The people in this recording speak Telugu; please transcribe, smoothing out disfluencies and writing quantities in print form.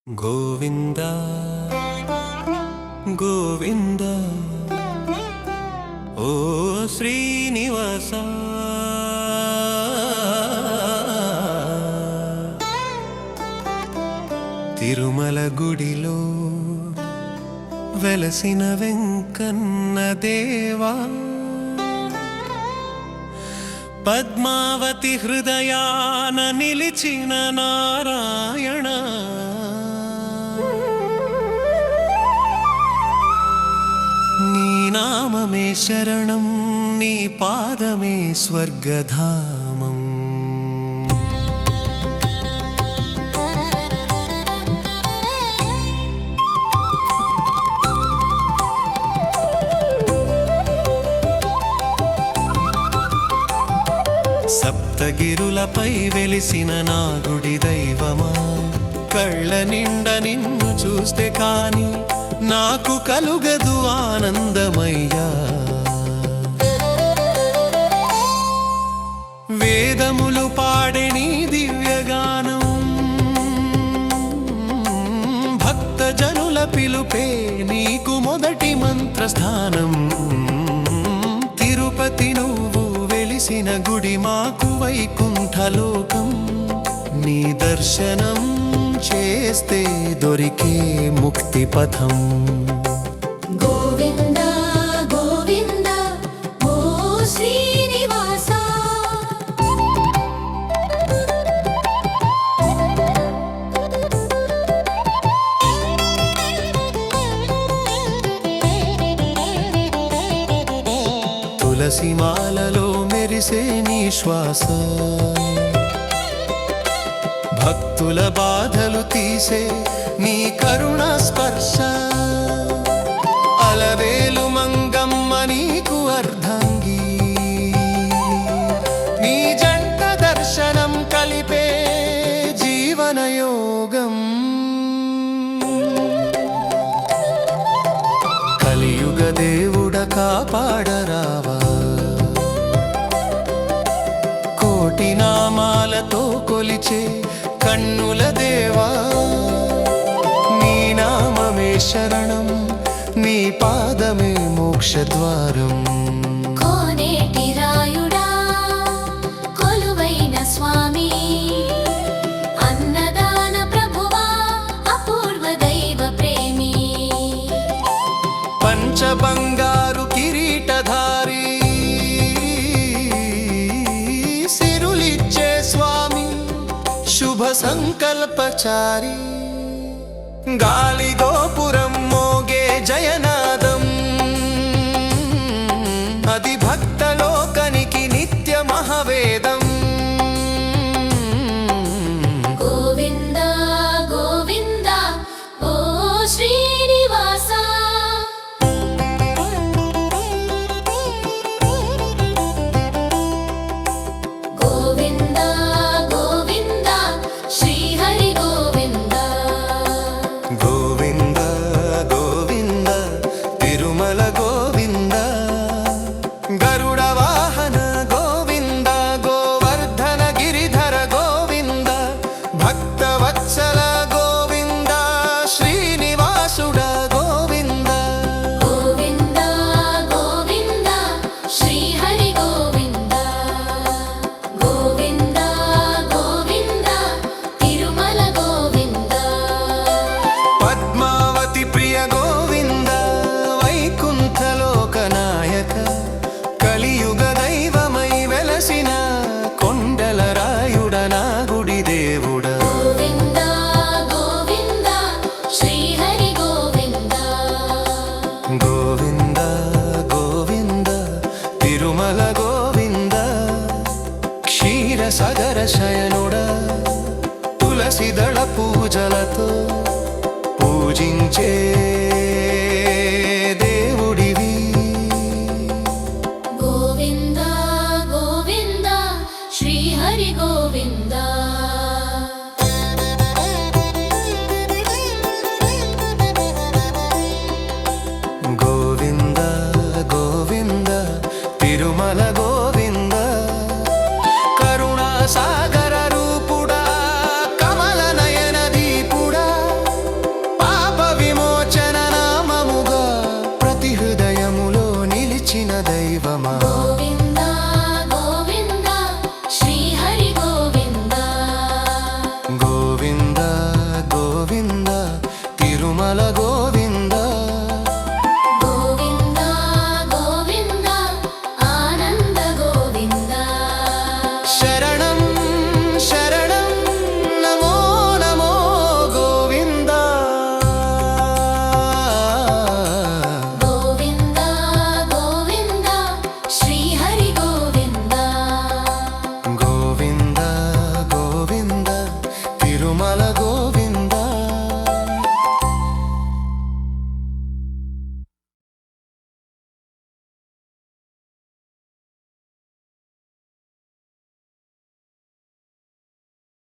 గోవింద గోవింద ఓ శ్రీనివాస తిరుమల గుడిలో వెలసిన వెంకన్న దేవా పద్మావతి హృదయాన నిలిచిన నారాయణ నీ నామమే శరణం నీ పాదమే స్వర్గధామం సప్తగిరులపై వెలిసిన నా గుడి దైవమా కళ్ళ నిండా నిన్ను చూస్తే కాని నాకు కలుగదు ఆనందమయ్యా వేదములు పాడే నీ దివ్యగానం భక్తజనుల పిలుపే నీకు మొదటి మంత్రస్థానం తిరుపతి నువ్వు వెలిసిన గుడి మాకు వైకుంఠలోకం నీ దర్శనం చేస్తే దొరికే ముక్తి పథం గోవింద గోవింద ఓ శ్రీనివాస తులసి మాలలో మెరిసే నీ శ్వాస భక్తుల బాధలు తీసే నీ కరుణ స్పర్శ అలవేలు మంగమ్మ నీకు అర్ధంగి నీ జంట దర్శనం కలిపే జీవనయోగం కలియుగ దేవుడ కాపాడరావా కోటి నామాలతో కొలిచే కన్నుల దేవా నీ నామమే శరణం నీ పాదమే మోక్షద్వారం కోనేటి రాయుడా కొలువైన స్వామి అన్నదాన ప్రభువా అపూర్వ దైవ ప్రేమి పంచబంగారు కిరీటధారి సిరులిచ్చే స్వామి శుభ సంకల్పచారి గాలి గోపురం మోగే జయనాదం అది భక్తలోకనికి నిత్య మహావేదం గోవింద గోవింద ఓ శ్రీనివాస గోవింద గోవింద శ్రీహరి గోవింద గోవింద గోవింద తిరుమల గోవింద గరుడ వాహన గోవింద గోవర్ధన గిరిధర గోవింద భక్తవత్సల గోవింద శ్రీనివాసుడ గోవింద గోవింద గోవింద శ్రీహరి గోవింద గోవింద గోవింద తిరుమల గోవింద పద్మావతి ప్రియ గోవింద వైకుంఠలోక నాయక కలియుగ దైవమై వెలసిన కొండల రాయుడ నా గుడి దేవుడ గోవింద గోవింద శ్రీహరి గోవింద గోవింద గోవింద తిరుమల గోవింద క్షీర సగర శయనుడ తులసి దళ పూజలతో పూజించే దేవుడివి గోవింద గోవింద శ్రీహరి గోవింద గోవింద గోవింద తిరుమల గోవింద కరుణా సాగర రూపుడా కమల నయన దీపుడా తిరుమల గోవింద